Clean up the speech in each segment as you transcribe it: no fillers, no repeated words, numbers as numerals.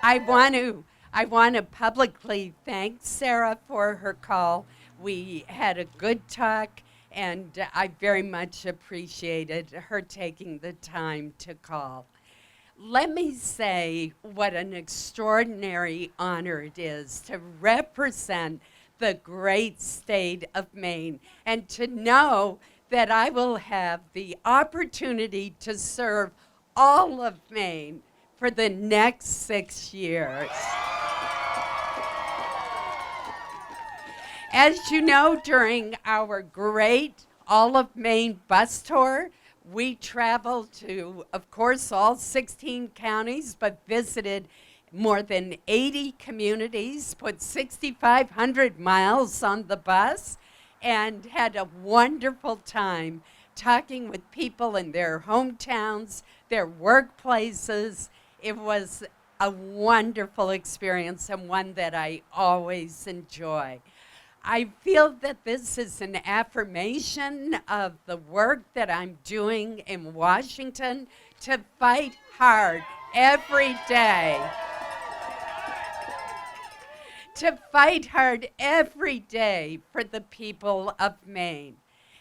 I want to publicly thank Sarah for her call. We had a good talk, and I very much appreciated her taking the time to call. Let me say what an extraordinary honor it is to represent the great state of Maine and to know that I will have the opportunity to serve all of Maine for the next 6 years. As you know, during our great All of Maine bus tour, we traveled to, of course, all 16 counties, but visited more than 80 communities, put 6,500 miles on the bus, and had a wonderful time talking with people in their hometowns, their workplaces. It was a wonderful experience and one that I always enjoy. I feel that this is an affirmation of the work that I'm doing in Washington to fight hard every day. To fight hard every day for the people of Maine.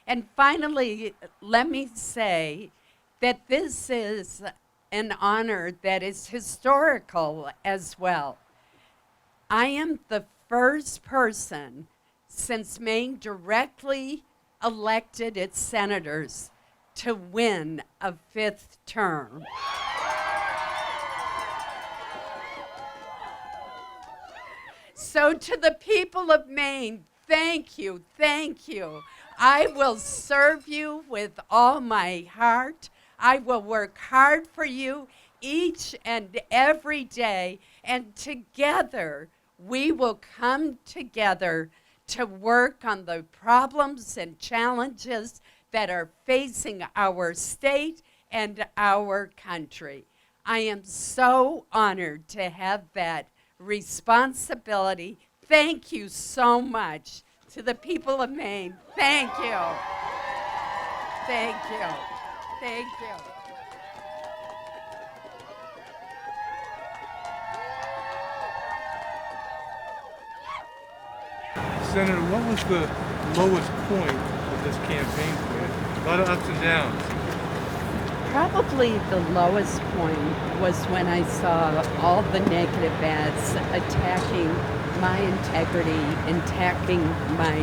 And finally, let me say that this is an honor that is historical as well. I am the first person since Maine directly elected its senators to win a fifth term. So to the people of Maine, thank you, thank you. I will serve you with all my heart. I will work hard for you each and every day, and together we will come together to work on the problems and challenges that are facing our state and our country. I am so honored to have that responsibility. Thank you so much to the people of Maine. Thank you. Thank you. Thank you. Senator, what was the lowest point of this campaign for you? A lot of ups and downs. Probably the lowest point was when I saw all the negative ads attacking my integrity, attacking my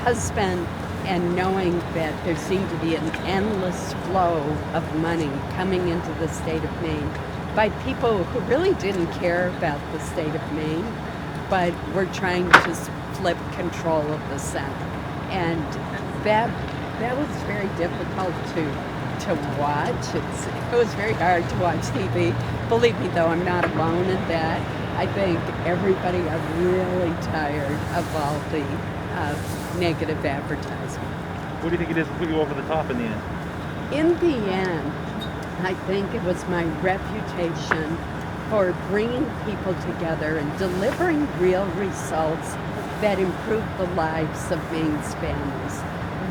husband, and knowing that there seemed to be an endless flow of money coming into the state of Maine by people who really didn't care about the state of Maine, but were trying to flip control of the Senate. And that was very difficult to watch. It was very hard to watch TV. Believe me, though, I'm not alone in that. I think everybody are really tired of all the negative advertising. What do you think it is that put you over the top in the end? In the end, I think it was my reputation for bringing people together and delivering real results that improve the lives of Maine's families.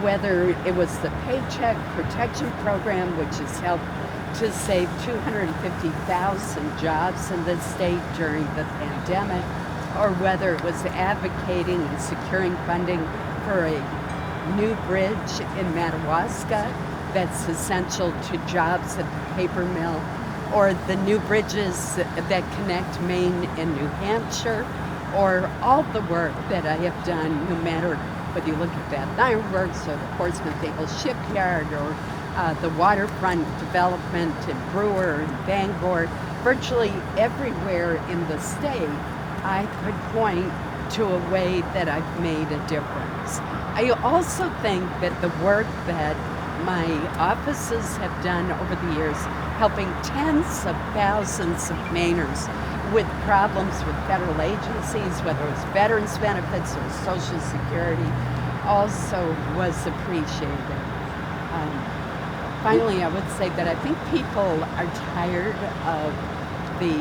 Whether it was the Paycheck Protection Program, which has helped to save 250,000 jobs in the state during the pandemic, or whether it was advocating and securing funding for a new bridge in Madawaska that's essential to jobs at the paper mill, or the new bridges that connect Maine and New Hampshire, or all the work that I have done, no matter whether you look at Bath Iron Works or the Portsmouth Naval Shipyard or the waterfront development in Brewer and Bangor, virtually everywhere in the state, I could point to a way that I've made a difference. I also think that the work that my offices have done over the years, helping tens of thousands of Mainers with problems with federal agencies, whether it's veterans benefits or Social Security, also was appreciated. Finally, I would say that I think people are tired of the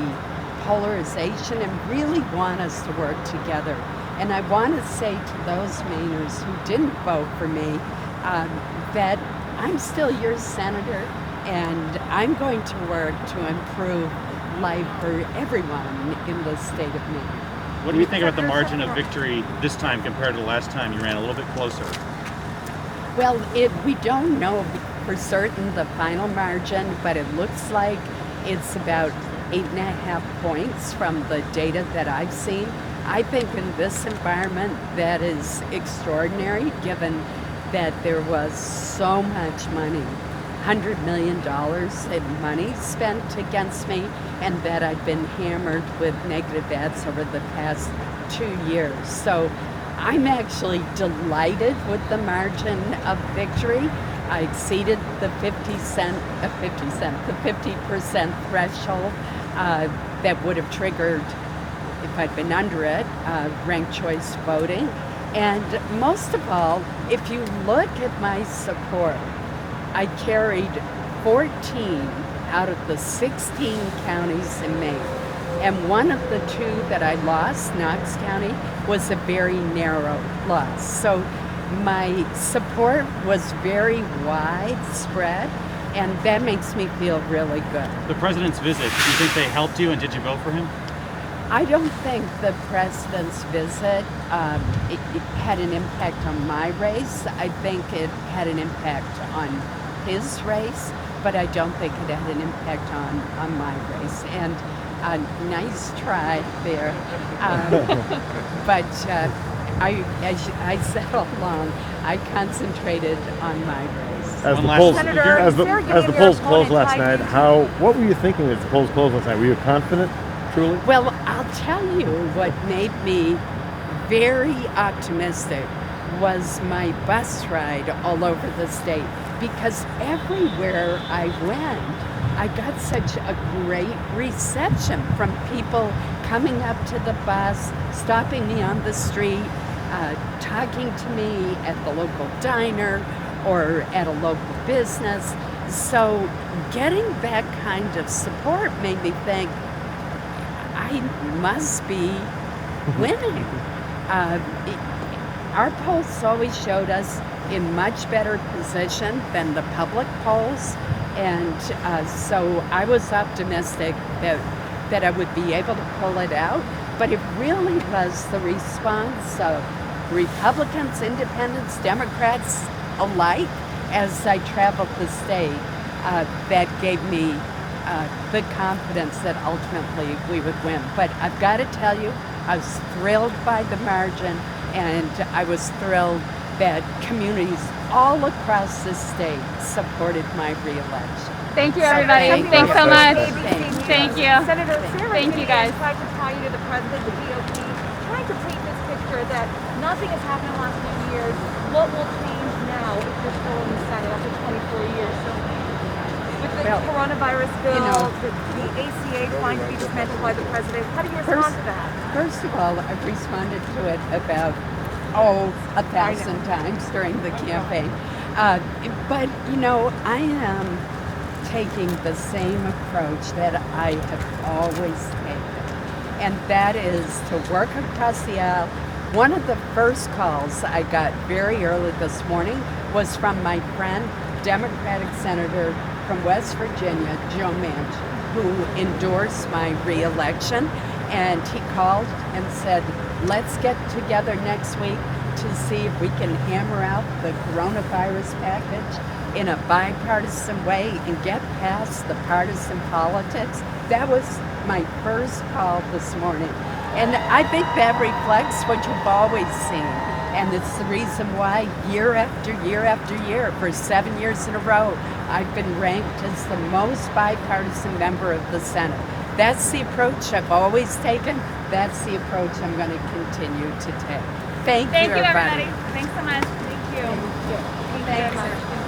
polarization and really want us to work together. And I want to say to those Mainers who didn't vote for me that I'm still your senator, and I'm going to work to improve life for everyone in the state of Maine. What do you think about the margin of victory this time compared to the last time you ran a little bit closer? Well, we don't know for certain the final margin, but it looks like it's about 8.5 points from the data that I've seen. I think in this environment that is extraordinary, given that there was so much money, $100 million in money spent against me, and that I've been hammered with negative ads over the past 2 years. So I'm actually delighted with the margin of victory. I exceeded the 50% threshold that would have triggered, if I'd been under it, ranked choice voting. And most of all, if you look at my support, I carried 14 out of the 16 counties in Maine. And one of the two that I lost, Knox County, was a very narrow loss. So my support was very widespread, and that makes me feel really good. The president's visit, do you think they helped you, and did you vote for him? I don't think the president's visit it had an impact on my race. I think it had an impact on his race, but I don't think it had an impact on my race. And nice try there. But as I said all along, I concentrated on my race. As the polls closed last night, what were you thinking as the polls closed last night? Were you confident, truly? Well, I'll tell you what made me very optimistic was my bus ride all over the state, because everywhere I went, I got such a great reception from people coming up to the bus, stopping me on the street, talking to me at the local diner or at a local business. So getting that kind of support made me think, I must be winning. Our polls always showed us in much better position than the public polls, and so I was optimistic that I would be able to pull it out. But it really was the response of Republicans, Independents, Democrats alike as I traveled the state that gave me the confidence that ultimately we would win. But I've got to tell you, I was thrilled by the margin, and I was thrilled that communities all across the state supported my reelection. Thank you, everybody. Thanks so much. Thank you. Senator, Sarah Thank you, guys. tried to tie you to the president, the GOP, trying to paint this picture that nothing has happened in the last few years. What will change now if you're still in the Senate after 24 years? So with the coronavirus bill, the ACA trying to be dismantled by the president, how do you respond to that? First of all, I've responded to it about 1,000 times during the campaign. But, I am taking the same approach that I have always taken, and that is to work across the aisle. One of the first calls I got very early this morning was from my friend, Democratic Senator from West Virginia, Joe Manchin, who endorsed my reelection, and he called and said, let's get together next week to see if we can hammer out the coronavirus package in a bipartisan way and get past the partisan politics. That was my first call this morning. And I think that reflects what you've always seen. And it's the reason why year after year after year, for 7 years in a row, I've been ranked as the most bipartisan member of the Senate. That's the approach I've always taken. That's the approach I'm going to continue to take. Thank you, everybody. Thanks so much. Thank you. Thank you. Thank you.